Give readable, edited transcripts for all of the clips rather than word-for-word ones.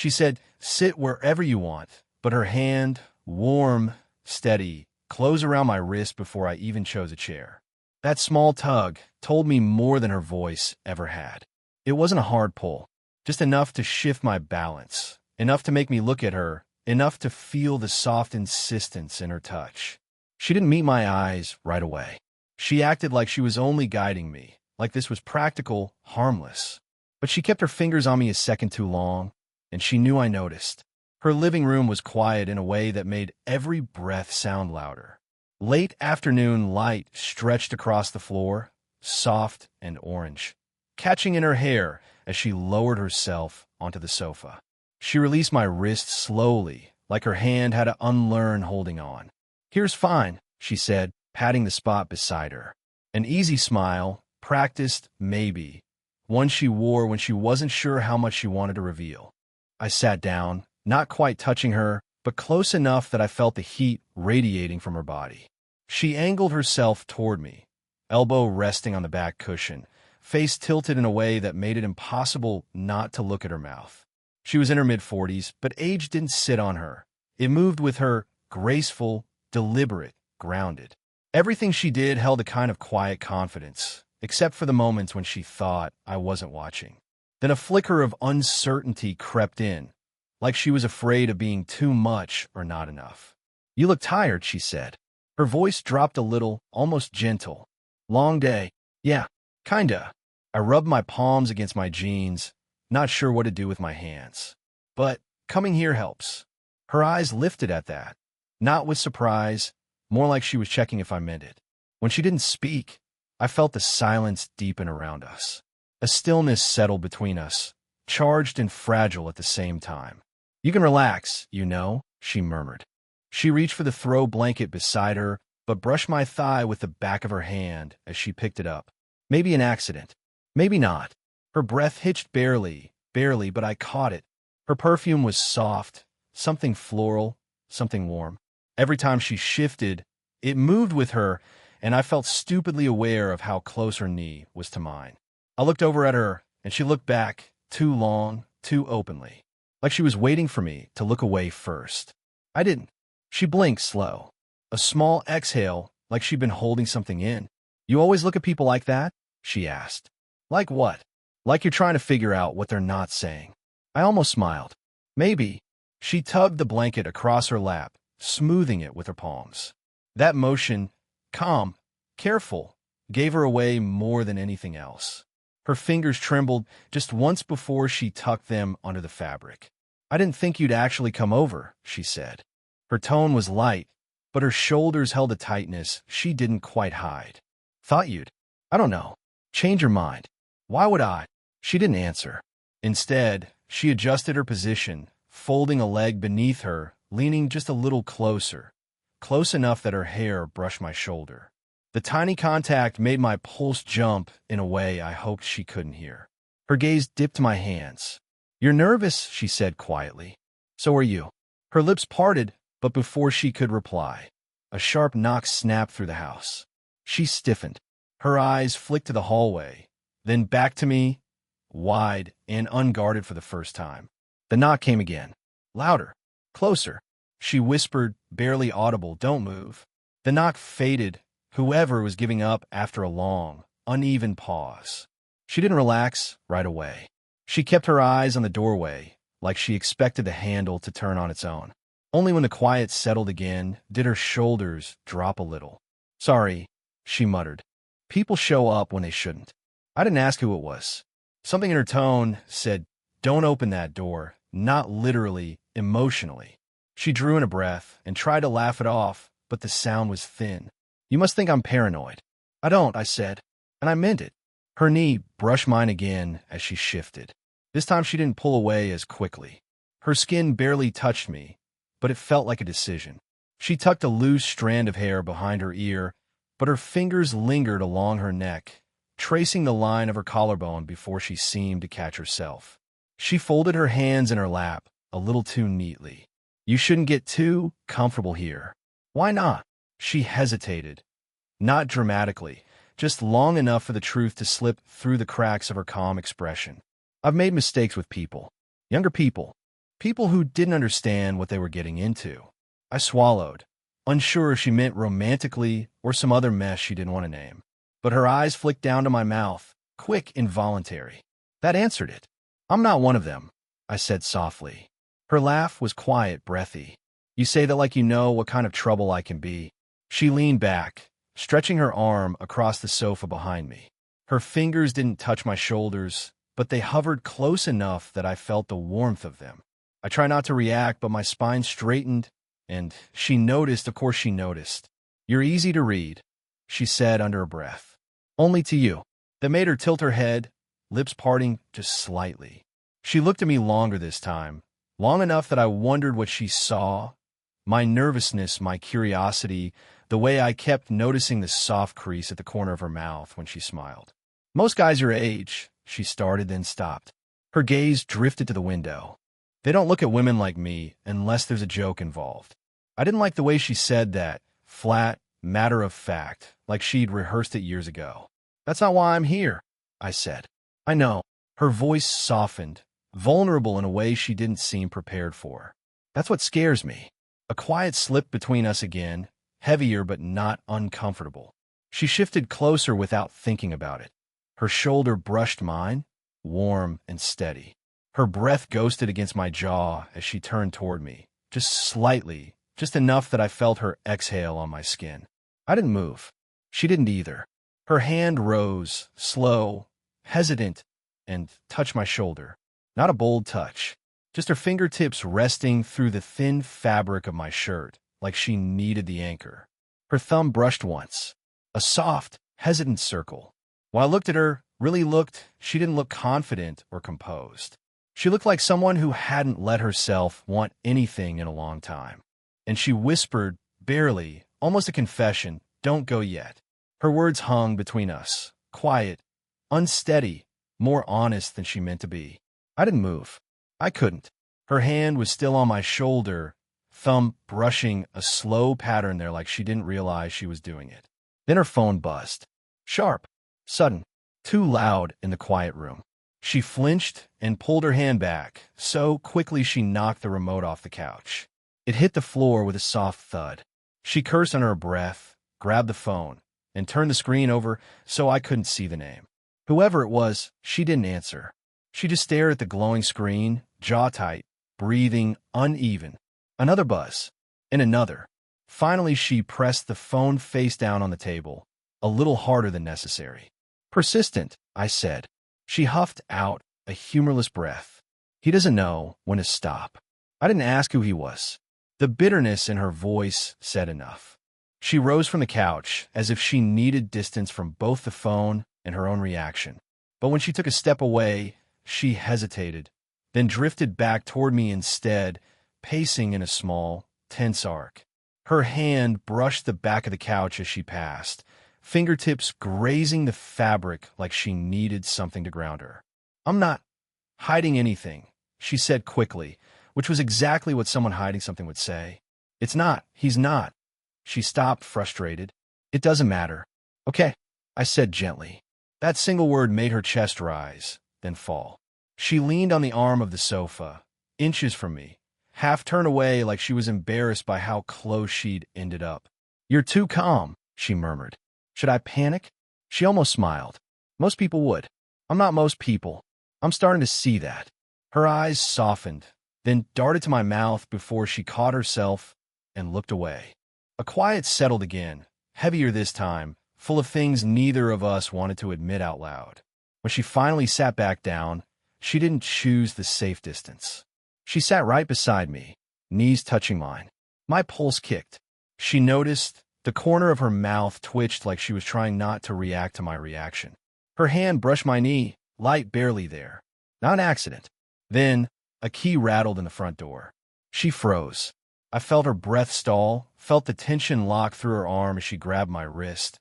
She said, "Sit wherever you want," but her hand, warm, steady, closed around my wrist before I even chose a chair. That small tug told me more than her voice ever had. It wasn't a hard pull, just enough to shift my balance, enough to make me look at her, enough to feel the soft insistence in her touch. She didn't meet my eyes right away. She acted like she was only guiding me, like this was practical, harmless. But she kept her fingers on me a second too long, and she knew I noticed. Her living room was quiet in a way that made every breath sound louder. Late afternoon light stretched across the floor, soft and orange, catching in her hair as she lowered herself onto the sofa. She released my wrist slowly, like her hand had to unlearn holding on. "Here's fine," she said, patting the spot beside her. An easy smile, practiced, maybe, one she wore when she wasn't sure how much she wanted to reveal. I sat down, not quite touching her, but close enough that I felt the heat radiating from her body. She angled herself toward me, elbow resting on the back cushion, face tilted in a way that made it impossible not to look at her mouth. She was in her mid-40s, but age didn't sit on her. It moved with her, graceful, deliberate, grounded. Everything she did held a kind of quiet confidence, except for the moments when she thought I wasn't watching. Then a flicker of uncertainty crept in, like she was afraid of being too much or not enough. "You look tired," she said. Her voice dropped a little, almost gentle. "Long day." "Yeah, kinda." I rubbed my palms against my jeans, not sure what to do with my hands. "But coming here helps." Her eyes lifted at that, not with surprise, more like she was checking if I meant it. When she didn't speak, I felt the silence deepen around us. A stillness settled between us, charged and fragile at the same time. "You can relax, you know," she murmured. She reached for the throw blanket beside her, but brushed my thigh with the back of her hand as she picked it up. Maybe an accident. Maybe not. Her breath hitched barely, but I caught it. Her perfume was soft, something floral, something warm. Every time she shifted, it moved with her, and I felt stupidly aware of how close her knee was to mine. I looked over at her, and she looked back, too long, too openly, like she was waiting for me to look away first. I didn't. She blinked slow. A small exhale, like she'd been holding something in. "You always look at people like that?" she asked. "Like what?" "Like you're trying to figure out what they're not saying." I almost smiled. "Maybe." She tugged the blanket across her lap, smoothing it with her palms. That motion, calm, careful, gave her away more than anything else. Her fingers trembled just once before she tucked them under the fabric. "I didn't think you'd actually come over," she said. Her tone was light, but her shoulders held a tightness she didn't quite hide. "Thought you'd. I don't know. Change your mind." "Why would I?" She didn't answer. Instead, she adjusted her position, folding a leg beneath her, leaning just a little closer, close enough that her hair brushed my shoulder. The tiny contact made my pulse jump in a way I hoped she couldn't hear. Her gaze dipped to my hands. "You're nervous," she said quietly. "So are you." Her lips parted, but before she could reply, a sharp knock snapped through the house. She stiffened. Her eyes flicked to the hallway, then back to me, wide and unguarded for the first time. The knock came again. Louder. Closer. She whispered, barely audible, "Don't move." The knock faded, whoever was giving up after a long, uneven pause. She didn't relax right away. She kept her eyes on the doorway, like she expected the handle to turn on its own. Only when the quiet settled again did her shoulders drop a little. "Sorry," she muttered. "People show up when they shouldn't." I didn't ask who it was. Something in her tone said, "Don't open that door," not literally, emotionally. She drew in a breath and tried to laugh it off, but the sound was thin. "You must think I'm paranoid." "I don't," I said, and I meant it. Her knee brushed mine again as she shifted. This time she didn't pull away as quickly. Her skin barely touched me, but it felt like a decision. She tucked a loose strand of hair behind her ear, but her fingers lingered along her neck, tracing the line of her collarbone before she seemed to catch herself. She folded her hands in her lap a little too neatly. "You shouldn't get too comfortable here." "Why not?" She hesitated. Not dramatically, just long enough for the truth to slip through the cracks of her calm expression. "I've made mistakes with people. Younger people. People who didn't understand what they were getting into. I swallowed, unsure if she meant romantically or some other mess she didn't want to name. But her eyes flicked down to my mouth, quick, involuntary. That answered it. I'm not one of them, I said softly. Her laugh was quiet, breathy. You say that like you know what kind of trouble I can be. She leaned back, stretching her arm across the sofa behind me. Her fingers didn't touch my shoulders, but they hovered close enough that I felt the warmth of them. I tried not to react, but my spine straightened, and she noticed, of course she noticed. You're easy to read, she said under her breath. Only to you. That made her tilt her head, lips parting just slightly. She looked at me longer this time, long enough that I wondered what she saw. My nervousness, my curiosity, the way I kept noticing the soft crease at the corner of her mouth when she smiled. Most guys your age, she started, then stopped. Her gaze drifted to the window. They don't look at women like me unless there's a joke involved. I didn't like the way she said that, flat, matter of fact, like she'd rehearsed it years ago. That's not why I'm here, I said. I know. Her voice softened, vulnerable in a way she didn't seem prepared for. That's what scares me. A quiet slip between us again, heavier but not uncomfortable. She shifted closer without thinking about it. Her shoulder brushed mine, warm and steady. Her breath ghosted against my jaw as she turned toward me, just slightly, just enough that I felt her exhale on my skin. I didn't move. She didn't either. Her hand rose, slow, hesitant, and touched my shoulder. Not a bold touch, just her fingertips resting through the thin fabric of my shirt, like she needed the anchor. Her thumb brushed once, a soft, hesitant circle. While I looked at her, really looked, she didn't look confident or composed. She looked like someone who hadn't let herself want anything in a long time. And she whispered, barely, almost a confession, "Don't go yet." Her words hung between us, quiet, unsteady, more honest than she meant to be. I didn't move. I couldn't. Her hand was still on my shoulder, thumb brushing a slow pattern there like she didn't realize she was doing it. Then her phone buzzed. Sharp, sudden, too loud in the quiet room. She flinched and pulled her hand back, so quickly she knocked the remote off the couch. It hit the floor with a soft thud. She cursed under her breath, grabbed the phone, and turned the screen over so I couldn't see the name. Whoever it was, she didn't answer. She just stared at the glowing screen, jaw tight, breathing uneven. Another buzz, and another. Finally, she pressed the phone face down on the table, a little harder than necessary. Persistent, I said. She huffed out a humorless breath. He doesn't know when to stop. I didn't ask who he was. The bitterness in her voice said enough. She rose from the couch as if she needed distance from both the phone and her own reaction. But when she took a step away, she hesitated, then drifted back toward me instead, pacing in a small, tense arc. Her hand brushed the back of the couch as she passed, fingertips grazing the fabric like she needed something to ground her. I'm not hiding anything, she said quickly, which was exactly what someone hiding something would say. It's not. He's not. She stopped, frustrated. It doesn't matter. Okay, I said gently. That single word made her chest rise, then fall. She leaned on the arm of the sofa, inches from me, half turned away like she was embarrassed by how close she'd ended up. You're too calm, she murmured. Should I panic? She almost smiled. Most people would. I'm not most people. I'm starting to see that. Her eyes softened, then darted to my mouth before she caught herself and looked away. A quiet settled again, heavier this time, full of things neither of us wanted to admit out loud. When she finally sat back down, she didn't choose the safe distance. She sat right beside me, knees touching mine. My pulse kicked. She noticed the corner of her mouth twitched like she was trying not to react to my reaction. Her hand brushed my knee, light barely there. Not an accident. Then, a key rattled in the front door. She froze. I felt her breath stall, felt the tension lock through her arm as she grabbed my wrist.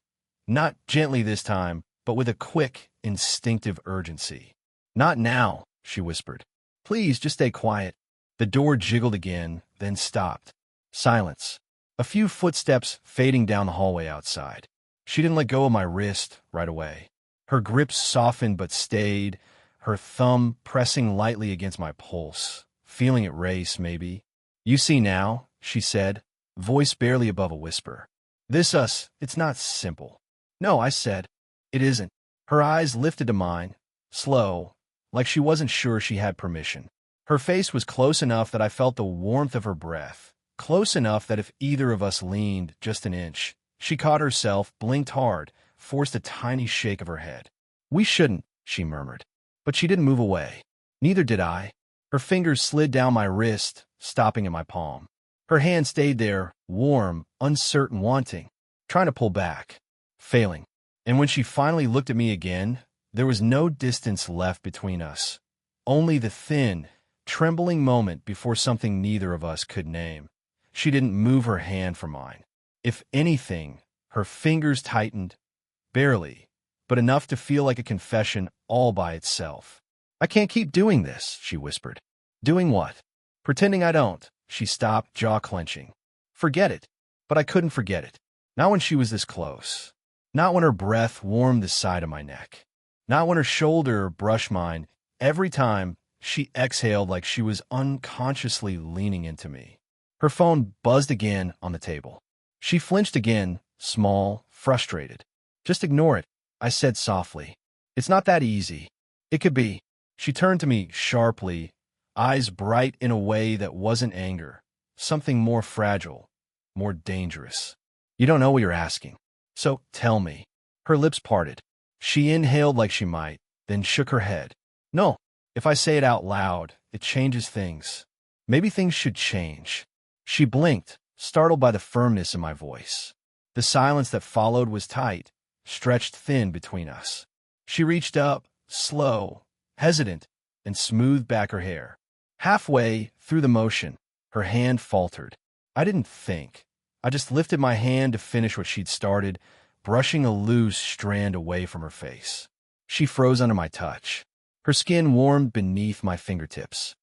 Not gently this time, but with a quick, instinctive urgency. Not now, she whispered. Please, just stay quiet. The door jiggled again, then stopped. Silence. A few footsteps fading down the hallway outside. She didn't let go of my wrist right away. Her grip softened but stayed, her thumb pressing lightly against my pulse, feeling it race, maybe. You see now, she said, voice barely above a whisper. It's not simple. No, I said. It isn't. Her eyes lifted to mine, slow, like she wasn't sure she had permission. Her face was close enough that I felt the warmth of her breath, close enough that if either of us leaned just an inch, she caught herself, blinked hard, forced a tiny shake of her head. We shouldn't, she murmured. But she didn't move away. Neither did I. Her fingers slid down my wrist, stopping at my palm. Her hand stayed there, warm, uncertain, wanting, trying to pull back, failing. And when she finally looked at me again, there was no distance left between us, only the thin, trembling moment before something neither of us could name. She didn't move her hand from mine. If anything, her fingers tightened, barely, but enough to feel like a confession all by itself. I can't keep doing this, she whispered. Doing what? Pretending I don't. She stopped, jaw clenching. Forget it. But I couldn't forget it. Not when she was this close. Not when her breath warmed the side of my neck. Not when her shoulder brushed mine. Every time, she exhaled like she was unconsciously leaning into me. Her phone buzzed again on the table. She flinched again, small, frustrated. Just ignore it, I said softly. It's not that easy. It could be. She turned to me sharply, eyes bright in a way that wasn't anger, something more fragile, more dangerous. You don't know what you're asking. So tell me. Her lips parted. She inhaled like she might, then shook her head. No, if I say it out loud, it changes things. Maybe things should change. She blinked, startled by the firmness in my voice. The silence that followed was tight, stretched thin between us. She reached up, slow, hesitant, and smoothed back her hair. Halfway through the motion, her hand faltered. I didn't think. I just lifted my hand to finish what she'd started, brushing a loose strand away from her face. She froze under my touch. Her skin warmed beneath my fingertips.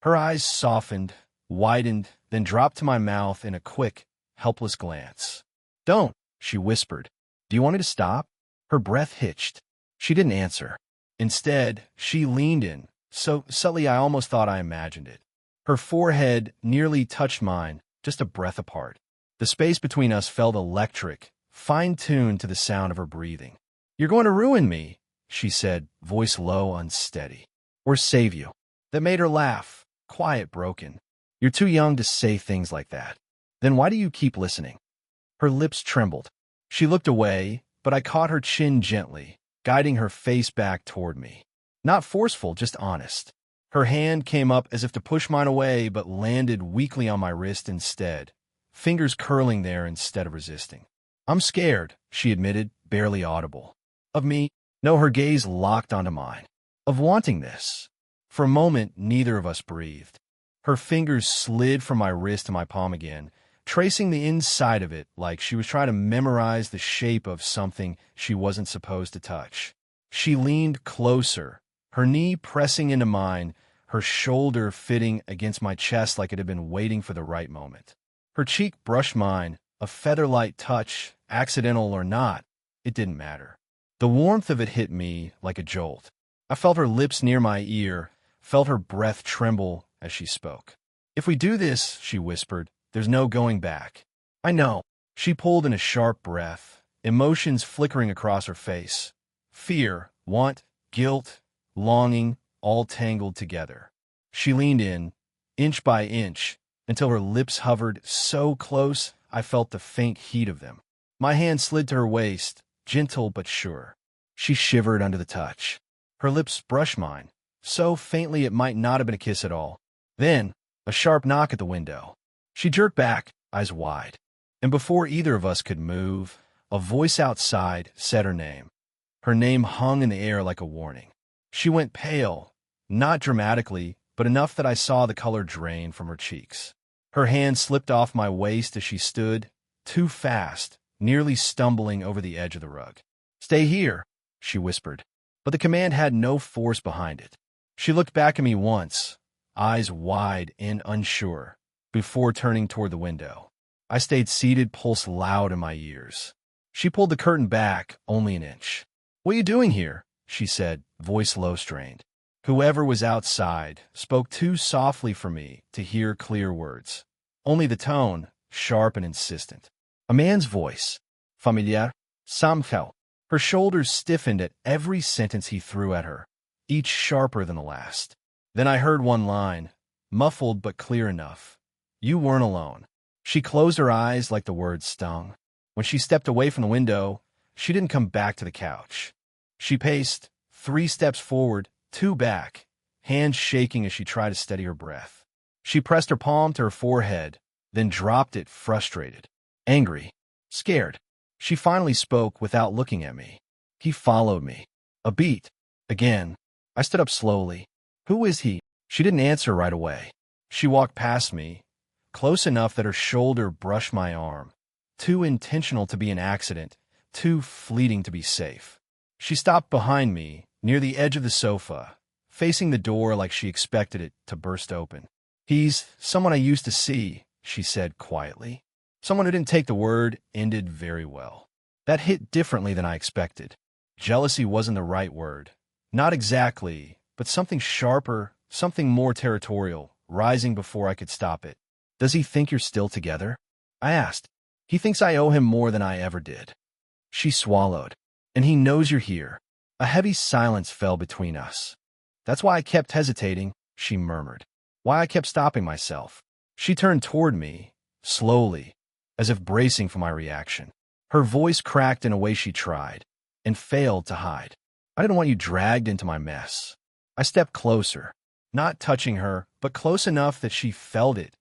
Her eyes softened, widened, then dropped to my mouth in a quick, helpless glance. Don't, she whispered. Do you want me to stop? Her breath hitched. She didn't answer. Instead, she leaned in, so subtly I almost thought I imagined it. Her forehead nearly touched mine, just a breath apart. The space between us felt electric, fine-tuned to the sound of her breathing. You're going to ruin me, she said, voice low, unsteady. Or save you. That made her laugh, quiet, broken. You're too young to say things like that. Then why do you keep listening? Her lips trembled. She looked away, but I caught her chin gently, guiding her face back toward me. Not forceful, just honest. Her hand came up as if to push mine away, but landed weakly on my wrist instead, fingers curling there instead of resisting. I'm scared, she admitted, barely audible. Of me? No, her gaze locked onto mine. Of wanting this. For a moment, neither of us breathed. Her fingers slid from my wrist to my palm again, tracing the inside of it like she was trying to memorize the shape of something she wasn't supposed to touch. She leaned closer, her knee pressing into mine, her shoulder fitting against my chest like it had been waiting for the right moment. Her cheek brushed mine, a feather-light touch, accidental or not, it didn't matter. The warmth of it hit me like a jolt. I felt her lips near my ear, felt her breath tremble as she spoke. If we do this, she whispered, there's no going back. I know. She pulled in a sharp breath, emotions flickering across her face. Fear, want, guilt, longing, all tangled together. She leaned in, inch by inch, until her lips hovered so close I felt the faint heat of them. My hand slid to her waist, gentle but sure. She shivered under the touch. Her lips brushed mine, so faintly it might not have been a kiss at all. Then, a sharp knock at the window. She jerked back, eyes wide. And before either of us could move, a voice outside said her name. Her name hung in the air like a warning. She went pale, not dramatically, but enough that I saw the color drain from her cheeks. Her hand slipped off my waist as she stood, too fast, nearly stumbling over the edge of the rug. Stay here, she whispered, but the command had no force behind it. She looked back at me once, eyes wide and unsure, before turning toward the window. I stayed seated, pulse loud in my ears. She pulled the curtain back only an inch. What are you doing here? She said, voice low, strained. Whoever was outside spoke too softly for me to hear clear words. Only the tone, sharp and insistent. A man's voice. Familiar. Somehow. Her shoulders stiffened at every sentence he threw at her, each sharper than the last. Then I heard one line, muffled but clear enough. You weren't alone. She closed her eyes like the words stung. When she stepped away from the window, she didn't come back to the couch. She paced 3 steps forward, 2 back, hands shaking as she tried to steady her breath. She pressed her palm to her forehead, then dropped it, frustrated, angry, scared. She finally spoke without looking at me. He followed me. A beat. Again. I stood up slowly. Who is he? She didn't answer right away. She walked past me, close enough that her shoulder brushed my arm. Too intentional to be an accident, too fleeting to be safe. She stopped behind me, near the edge of the sofa, facing the door like she expected it to burst open. He's someone I used to see, she said quietly. Someone who didn't take the word ended very well. That hit differently than I expected. Jealousy wasn't the right word. Not exactly, but something sharper, something more territorial, rising before I could stop it. Does he think you're still together? I asked. He thinks I owe him more than I ever did. She swallowed. And he knows you're here. A heavy silence fell between us. That's why I kept hesitating, she murmured. Why I kept stopping myself. She turned toward me, slowly, as if bracing for my reaction. Her voice cracked in a way she tried, and failed to hide. I didn't want you dragged into my mess. I stepped closer, not touching her, but close enough that she felt it,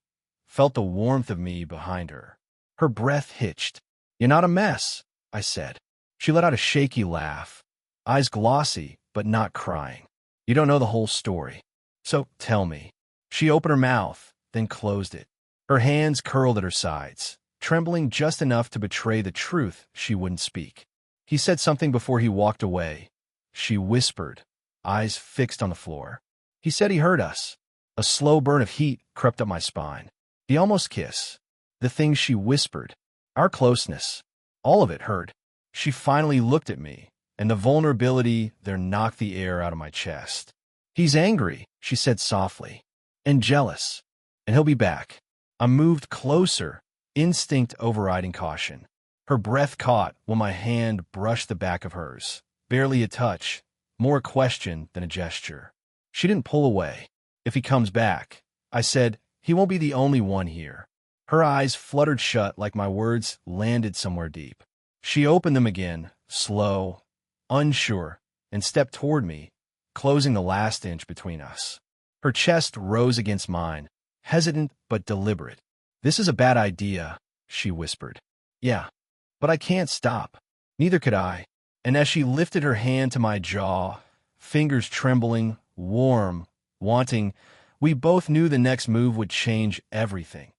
felt the warmth of me behind her. Her breath hitched. You're not a mess, I said. She let out a shaky laugh, eyes glossy, but not crying. You don't know the whole story. So tell me. She opened her mouth, then closed it. Her hands curled at her sides, trembling just enough to betray the truth she wouldn't speak. He said something before he walked away. She whispered, eyes fixed on the floor. He said he heard us. A slow burn of heat crept up my spine. The almost kiss. The things she whispered. Our closeness. All of it hurt. She finally looked at me, and the vulnerability there knocked the air out of my chest. He's angry, she said softly, and jealous, and he'll be back. I moved closer, instinct overriding caution. Her breath caught when my hand brushed the back of hers. Barely a touch, more a question than a gesture. She didn't pull away. If he comes back, I said, he won't be the only one here. Her eyes fluttered shut like my words landed somewhere deep. She opened them again, slow, unsure, and stepped toward me, closing the last inch between us. Her chest rose against mine, hesitant but deliberate. This is a bad idea, she whispered. Yeah, but I can't stop. Neither could I. And as she lifted her hand to my jaw, fingers trembling, warm, wanting, we both knew the next move would change everything.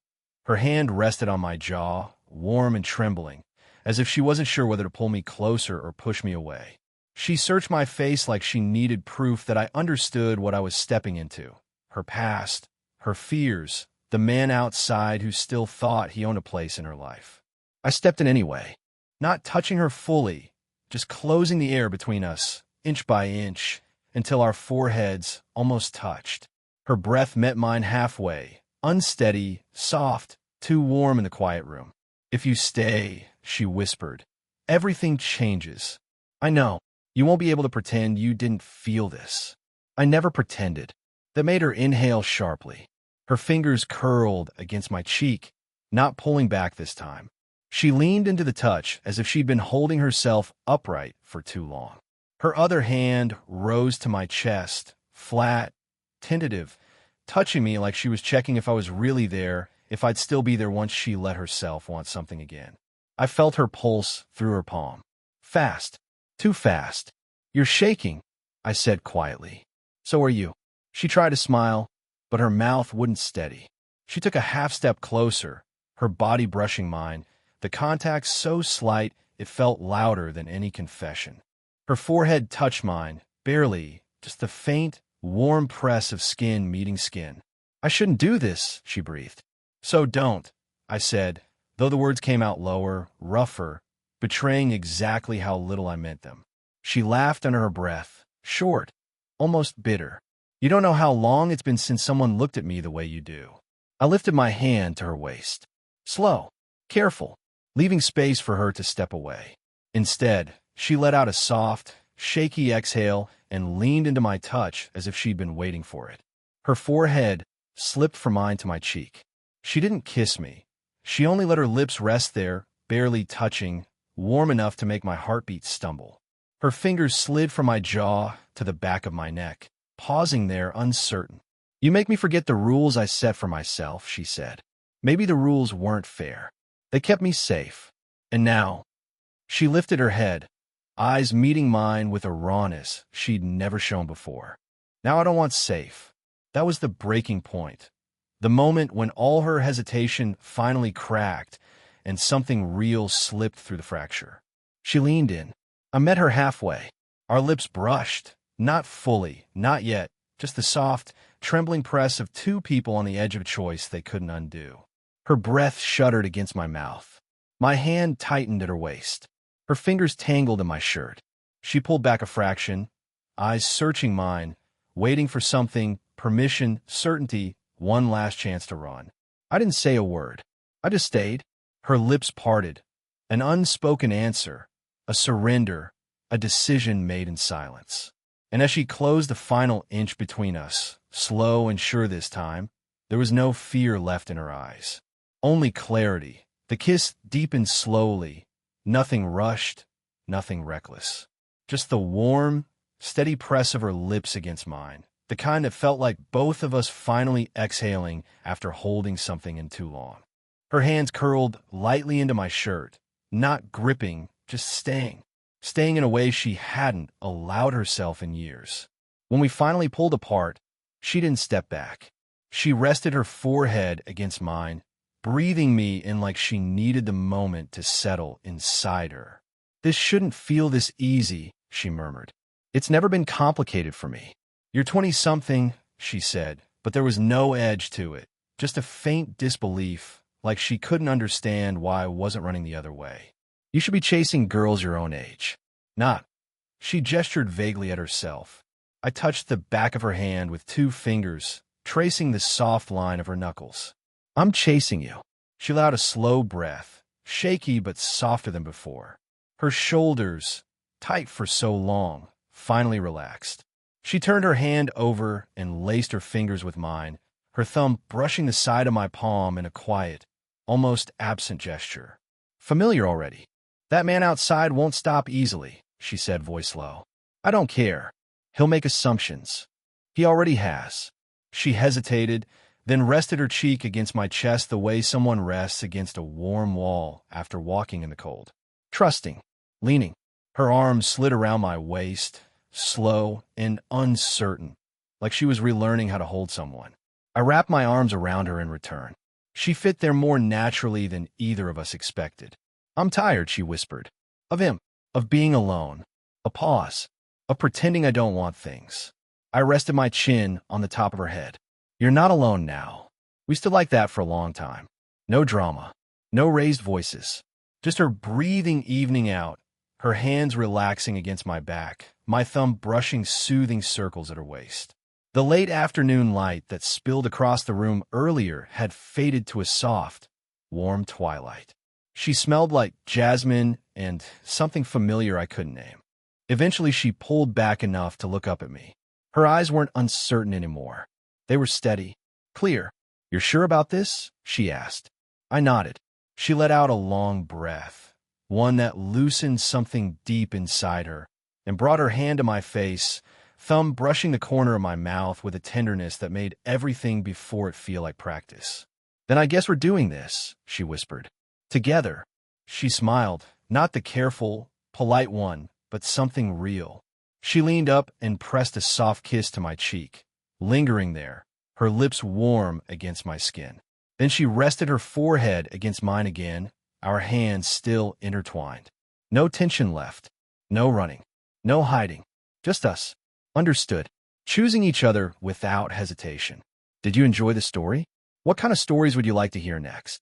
Her hand rested on my jaw, warm and trembling, as if she wasn't sure whether to pull me closer or push me away. She searched my face like she needed proof that I understood what I was stepping into. Her past, her fears, the man outside who still thought he owned a place in her life. I stepped in anyway, not touching her fully, just closing the air between us, inch by inch, until our foreheads almost touched. Her breath met mine halfway, unsteady, soft, too warm in the quiet room. If you stay, she whispered, everything changes. I know. You won't be able to pretend you didn't feel this. I never pretended. That made her inhale sharply. Her fingers curled against my cheek, not pulling back this time. She leaned into the touch as if she'd been holding herself upright for too long. Her other hand rose to my chest, flat, tentative, touching me like she was checking if I was really there, if I'd still be there once she let herself want something again. I felt her pulse through her palm. Fast. Too fast. You're shaking, I said quietly. So are you. She tried to smile, but her mouth wouldn't steady. She took a half step closer, her body brushing mine, the contact so slight it felt louder than any confession. Her forehead touched mine, barely, just the faint, warm press of skin meeting skin. I shouldn't do this, she breathed. So don't, I said, though the words came out lower, rougher, betraying exactly how little I meant them. She laughed under her breath, short, almost bitter. You don't know how long it's been since someone looked at me the way you do. I lifted my hand to her waist. Slow, careful, leaving space for her to step away. Instead, she let out a soft, shaky exhale and leaned into my touch as if she'd been waiting for it. Her forehead slipped from mine to my cheek. She didn't kiss me. She only let her lips rest there, barely touching, warm enough to make my heartbeat stumble. Her fingers slid from my jaw to the back of my neck, pausing there uncertain. You make me forget the rules I set for myself, she said. Maybe the rules weren't fair. They kept me safe. And now, she lifted her head, eyes meeting mine with a rawness she'd never shown before. Now I don't want safe. That was the breaking point. The moment when all her hesitation finally cracked and something real slipped through the fracture. She leaned in. I met her halfway. Our lips brushed. Not fully, not yet, just the soft, trembling press of two people on the edge of a choice they couldn't undo. Her breath shuddered against my mouth. My hand tightened at her waist. Her fingers tangled in my shirt. She pulled back a fraction, eyes searching mine, waiting for something, permission, certainty, one last chance to run. I didn't say a word. I just stayed. Her lips parted. An unspoken answer, a surrender, a decision made in silence. And as she closed the final inch between us, slow and sure this time, there was no fear left in her eyes. Only clarity. The kiss deepened slowly. Nothing rushed, nothing reckless. Just the warm, steady press of her lips against mine. The kind that felt like both of us finally exhaling after holding something in too long. Her hands curled lightly into my shirt, not gripping, just staying in a way she hadn't allowed herself in years. When we finally pulled apart, she didn't step back. She rested her forehead against mine, breathing me in like she needed the moment to settle inside her. This shouldn't feel this easy, she murmured. It's never been complicated for me. You're 20-something, she said, but there was no edge to it, just a faint disbelief, like she couldn't understand why I wasn't running the other way. You should be chasing girls your own age. Not. She gestured vaguely at herself. I touched the back of her hand with two fingers, tracing the soft line of her knuckles. I'm chasing you. She let out a slow breath, shaky but softer than before. Her shoulders, tight for so long, finally relaxed. She turned her hand over and laced her fingers with mine, her thumb brushing the side of my palm in a quiet, almost absent gesture. Familiar already. That man outside won't stop easily, she said, voice low. I don't care. He'll make assumptions. He already has. She hesitated, then rested her cheek against my chest the way someone rests against a warm wall after walking in the cold. Trusting, leaning. Her arms slid around my waist, slow and uncertain, like she was relearning how to hold someone. I wrapped my arms around her in return. She fit there more naturally than either of us expected. I'm tired, she whispered. Of him. Of being alone. A pause. Of pretending I don't want things. I rested my chin on the top of her head. You're not alone now. We stood like that for a long time. No drama. No raised voices. Just her breathing evening out, her hands relaxing against my back, my thumb brushing soothing circles at her waist. The late afternoon light that spilled across the room earlier had faded to a soft, warm twilight. She smelled like jasmine and something familiar I couldn't name. Eventually, she pulled back enough to look up at me. Her eyes weren't uncertain anymore. They were steady, clear. You're sure about this? She asked. I nodded. She let out a long breath, one that loosened something deep inside her, and brought her hand to my face, thumb brushing the corner of my mouth with a tenderness that made everything before it feel like practice. Then I guess we're doing this, she whispered. Together. She smiled, not the careful, polite one, but something real. She leaned up and pressed a soft kiss to my cheek, lingering there, her lips warm against my skin. Then she rested her forehead against mine again, our hands still intertwined. No tension left. No running. No hiding. Just us. Understood. Choosing each other without hesitation. Did you enjoy the story? What kind of stories would you like to hear next?